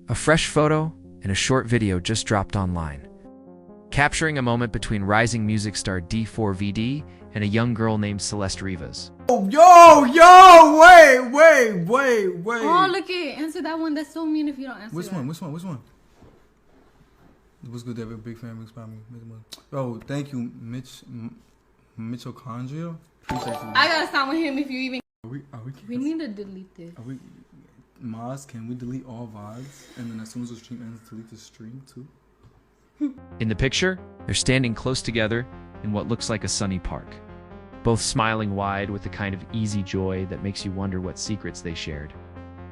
A fresh photo and a short video just dropped online, capturing a moment between rising music star D4VD and a young girl named Celeste Rivas. Wait. Oh, look it. Answer that one. That's so mean if you don't answer Which that. one? What's good to have a big fan by me. Oh, thank you, Mitochondria. Appreciate you. I gotta stop with him if you even... We need to delete this. Maz, can we delete all VODs? And then as soon as the stream ends, delete the stream too? In the picture, they're standing close together in what looks like a sunny park, both smiling wide with the kind of easy joy that makes you wonder what secrets they shared.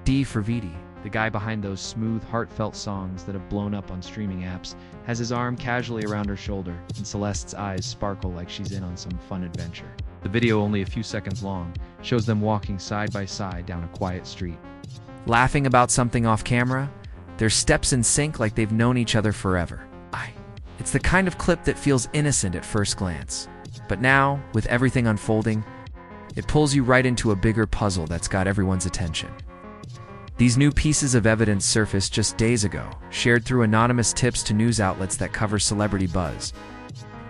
D4VD, the guy behind those smooth, heartfelt songs that have blown up on streaming apps, has his arm casually around her shoulder, and Celeste's eyes sparkle like she's in on some fun adventure. The video, only a few seconds long, shows them walking side by side down a quiet street, laughing about something off camera, their steps in sync like they've known each other forever. It's the kind of clip that feels innocent at first glance, but now, with everything unfolding, it pulls you right into a bigger puzzle that's got everyone's attention. These new pieces of evidence surfaced just days ago, shared through anonymous tips to news outlets that cover celebrity buzz.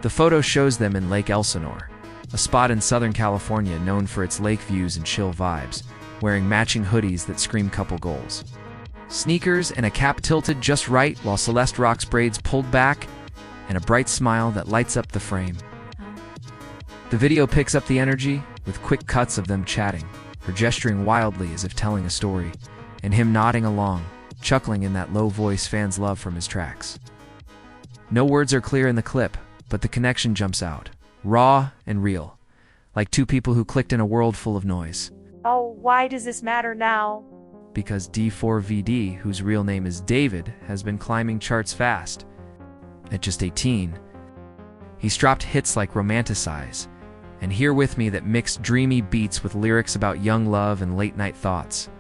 The photo shows them in Lake Elsinore, a spot in Southern California known for its lake views and chill vibes, wearing matching hoodies that scream couple goals. Sneakers and a cap tilted just right while Celeste rocks braids pulled back and a bright smile that lights up the frame. The video picks up the energy with quick cuts of them chatting, her gesturing wildly as if telling a story, and him nodding along, chuckling in that low voice fans love from his tracks. No words are clear in the clip, but the connection jumps out, raw and real, like two people who clicked in a world full of noise. Oh, why does this matter now? Because D4VD, whose real name is David, has been climbing charts fast. At just 18, he's dropped hits like Romanticize and Here With Me that mix dreamy beats with lyrics about young love and late-night thoughts.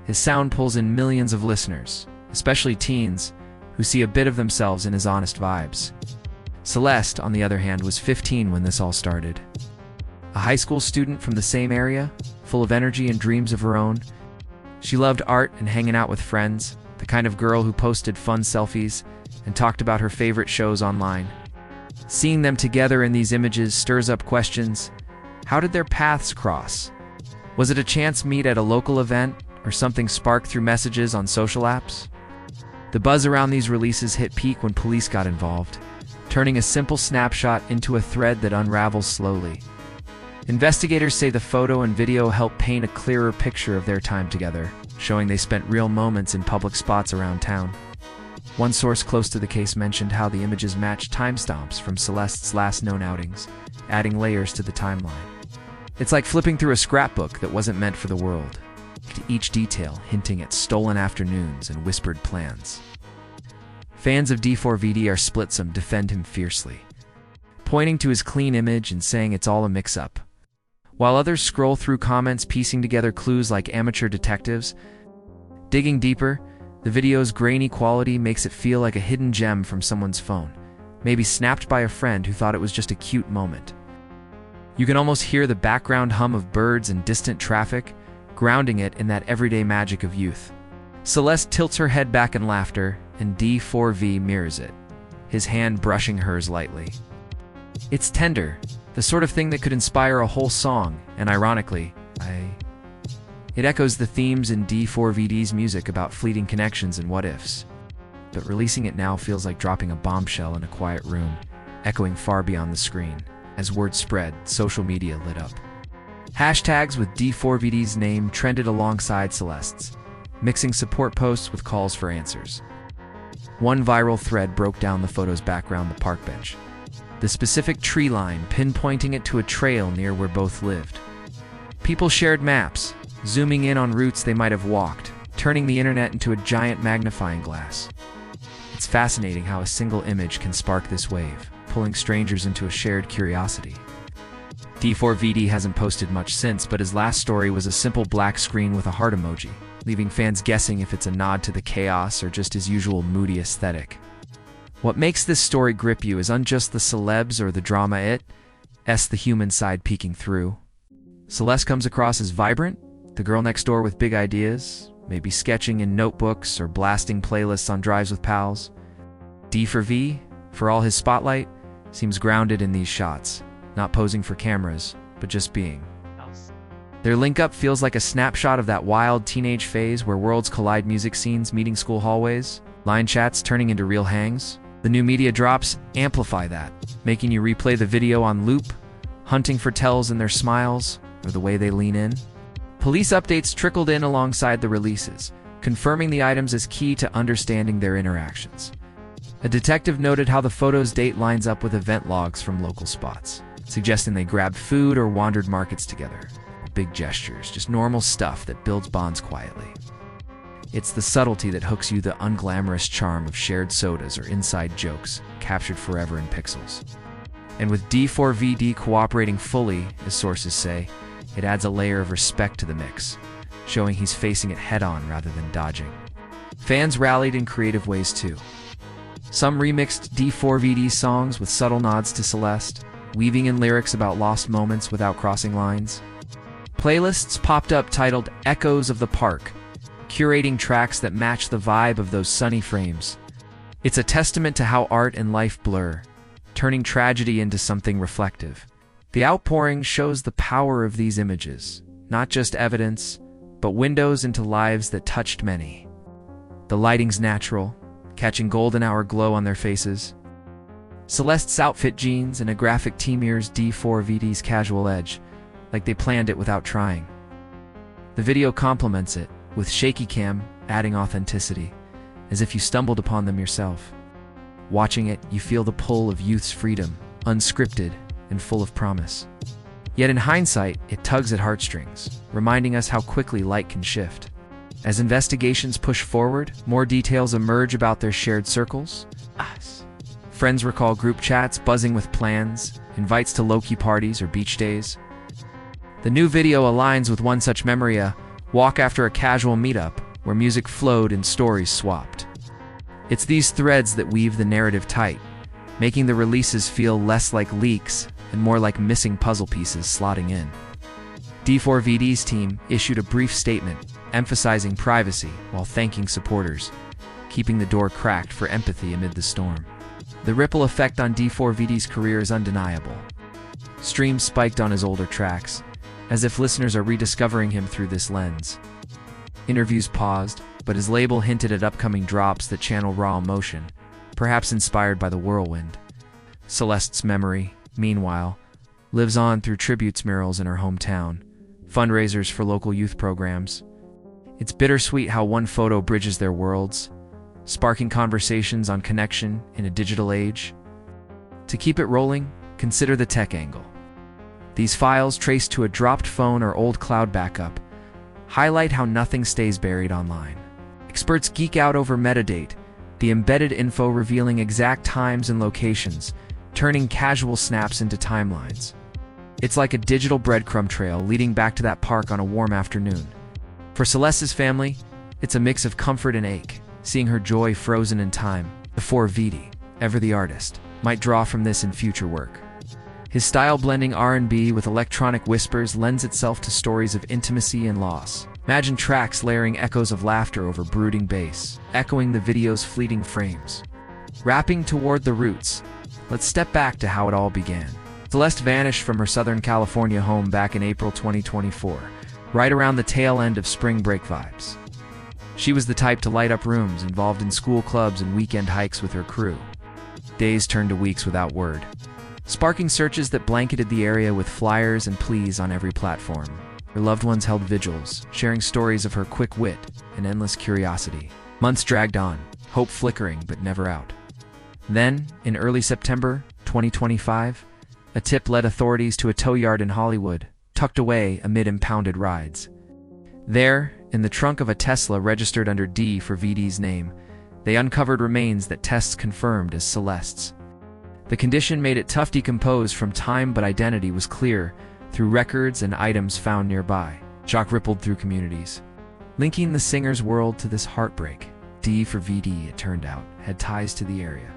His sound pulls in millions of listeners, especially teens, who see a bit of themselves in his honest vibes. Celeste, on the other hand, was 15 when this all started. A high school student from the same area, full of energy and dreams of her own. She loved art and hanging out with friends, the kind of girl who posted fun selfies and talked about her favorite shows online. Seeing them together in these images stirs up questions. How did their paths cross? Was it a chance meet at a local event, or something sparked through messages on social apps? The buzz around these releases hit peak when police got involved, turning a simple snapshot into a thread that unravels slowly. Investigators say the photo and video help paint a clearer picture of their time together, showing they spent real moments in public spots around town. One source close to the case mentioned how the images matched timestamps from Celeste's last known outings, adding layers to the timeline. It's like flipping through a scrapbook that wasn't meant for the world, to each detail hinting at stolen afternoons and whispered plans. Fans of D4VD are split. Some defend him fiercely, pointing to his clean image and saying it's all a mix-up, while others scroll through comments piecing together clues like amateur detectives. Digging deeper, the video's grainy quality makes it feel like a hidden gem from someone's phone, maybe snapped by a friend who thought it was just a cute moment. You can almost hear the background hum of birds and distant traffic, grounding it in that everyday magic of youth. Celeste tilts her head back in laughter, and D4V mirrors it, his hand brushing hers lightly. It's tender, the sort of thing that could inspire a whole song, and ironically, it echoes the themes in D4VD's music about fleeting connections and what-ifs. But releasing it now feels like dropping a bombshell in a quiet room, echoing far beyond the screen. As word spread, social media lit up. Hashtags with D4VD's name trended alongside Celeste's, mixing support posts with calls for answers. One viral thread broke down the photo's background, the park bench, the specific tree line pinpointing it to a trail near where both lived. People shared maps, zooming in on routes they might have walked, turning the internet into a giant magnifying glass. It's fascinating how a single image can spark this wave, pulling strangers into a shared curiosity. D4VD hasn't posted much since, but his last story was a simple black screen with a heart emoji, leaving fans guessing if it's a nod to the chaos or just his usual moody aesthetic. What makes this story grip you isn't just the celebs or the drama, it's the human side peeking through. Celeste comes across as vibrant, the girl next door with big ideas, maybe sketching in notebooks or blasting playlists on drives with pals. D4V, for all his spotlight, seems grounded in these shots, not posing for cameras, but just being. Their link-up feels like a snapshot of that wild teenage phase where worlds collide, music scenes meeting school hallways, line chats turning into real hangs. The new media drops amplify that, making you replay the video on loop, hunting for tells in their smiles or the way they lean in. Police updates trickled in alongside the releases, confirming the items as key to understanding their interactions. A detective noted how the photo's date lines up with event logs from local spots, suggesting they grabbed food or wandered markets together. Big gestures, just normal stuff that builds bonds quietly. It's the subtlety that hooks you, the unglamorous charm of shared sodas or inside jokes, captured forever in pixels. And with D4VD cooperating fully, as sources say, it adds a layer of respect to the mix, showing he's facing it head-on rather than dodging. Fans rallied in creative ways too. Some remixed D4VD songs with subtle nods to Celeste, weaving in lyrics about lost moments without crossing lines. Playlists popped up titled Echoes of the Park, curating tracks that match the vibe of those sunny frames. It's a testament to how art and life blur, turning tragedy into something reflective. The outpouring shows the power of these images, not just evidence, but windows into lives that touched many. The lighting's natural, catching golden hour glow on their faces. Celeste's outfit jeans and a graphic tee mirrors D4VD's casual edge, like they planned it without trying. The video complements it, with shaky cam adding authenticity, as if you stumbled upon them yourself. Watching it, you feel the pull of youth's freedom, unscripted and full of promise. Yet in hindsight, it tugs at heartstrings, reminding us how quickly light can shift. As investigations push forward, more details emerge about their shared circles. Friends recall group chats buzzing with plans, invites to low-key parties or beach days. The new video aligns with one such memory, a walk after a casual meetup, where music flowed and stories swapped. It's these threads that weave the narrative tight, making the releases feel less like leaks and more like missing puzzle pieces slotting in. D4VD's team issued a brief statement, emphasizing privacy while thanking supporters, keeping the door cracked for empathy amid the storm. The ripple effect on D4VD's career is undeniable. Streams spiked on his older tracks, as if listeners are rediscovering him through this lens. Interviews paused, but his label hinted at upcoming drops that channel raw emotion, perhaps inspired by the whirlwind. Celeste's memory, meanwhile, lives on through tributes murals in her hometown, fundraisers for local youth programs. It's bittersweet how one photo bridges their worlds, sparking conversations on connection in a digital age. To keep it rolling, consider the tech angle. These files, traced to a dropped phone or old cloud backup, highlight how nothing stays buried online. Experts geek out over metadata, the embedded info revealing exact times and locations, turning casual snaps into timelines. It's like a digital breadcrumb trail leading back to that park on a warm afternoon. For Celeste's family, it's a mix of comfort and ache, seeing her joy frozen in time. D4VD, ever the artist, might draw from this in future work. His style blending R&B with electronic whispers lends itself to stories of intimacy and loss. Imagine tracks layering echoes of laughter over brooding bass, echoing the video's fleeting frames. Rapping toward the roots, let's step back to how it all began. Celeste vanished from her Southern California home back in April 2024, right around the tail end of spring break vibes. She was the type to light up rooms, involved in school clubs and weekend hikes with her crew. Days turned to weeks without word, sparking searches that blanketed the area with flyers and pleas on every platform. Her loved ones held vigils, sharing stories of her quick wit and endless curiosity. Months dragged on, hope flickering but never out. Then, in early September 2025, a tip led authorities to a tow yard in Hollywood, tucked away amid impounded rides. There, in the trunk of a Tesla registered under D4VD's name, they uncovered remains that tests confirmed as Celeste's. The condition made it tough to decompose from time, but identity was clear through records and items found nearby. Shock rippled through communities, linking the singer's world to this heartbreak. D4VD, it turned out, had ties to the area,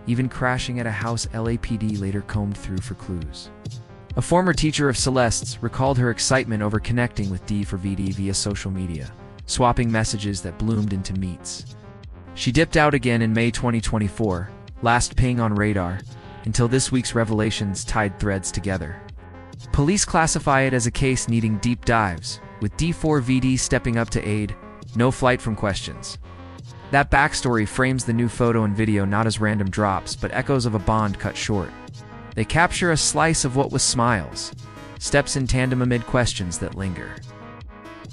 even crashing at a house LAPD later combed through for clues. A former teacher of Celeste's recalled her excitement over connecting with D4VD via social media, swapping messages that bloomed into meets. She dipped out again in May 2024, last ping on radar, until this week's revelations tied threads together. Police classify it as a case needing deep dives, with D4VD stepping up to aid, no flight from questions. That backstory frames the new photo and video not as random drops, but echoes of a bond cut short. They capture a slice of what was smiles, steps in tandem amid questions that linger.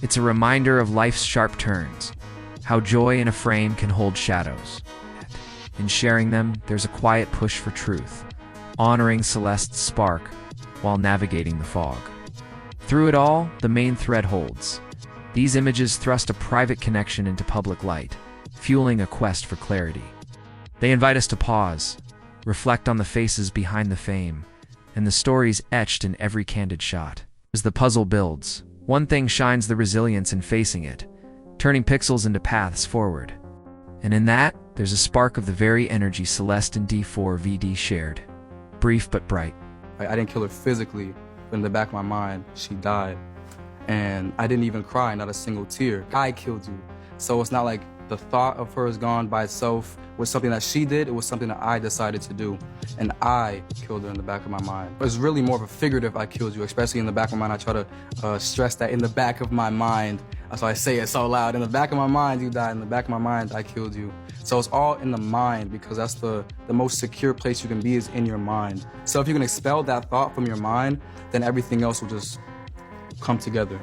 It's a reminder of life's sharp turns, how joy in a frame can hold shadows. In sharing them, there's a quiet push for truth, honoring Celeste's spark while navigating the fog. Through it all, the main thread holds. These images thrust a private connection into public light, fueling a quest for clarity. They invite us to pause, reflect on the faces behind the fame, and the stories etched in every candid shot. As the puzzle builds, one thing shines: the resilience in facing it, turning pixels into paths forward. And in that, there's a spark of the very energy Celeste and D4VD shared. Brief but bright. I didn't kill her physically, but in the back of my mind, she died. And I didn't even cry, not a single tear. I killed you. So it's not like the thought of her is gone by itself was something that she did. It was something that I decided to do. And I killed her in the back of my mind. It's really more of a figurative I killed you, especially in the back of my mind. I try to stress that in the back of my mind. That's why I say it so loud. In the back of my mind, you died. In the back of my mind, I killed you. So it's all in the mind, because that's the most secure place you can be, is in your mind. So if you can expel that thought from your mind, then everything else will just come together.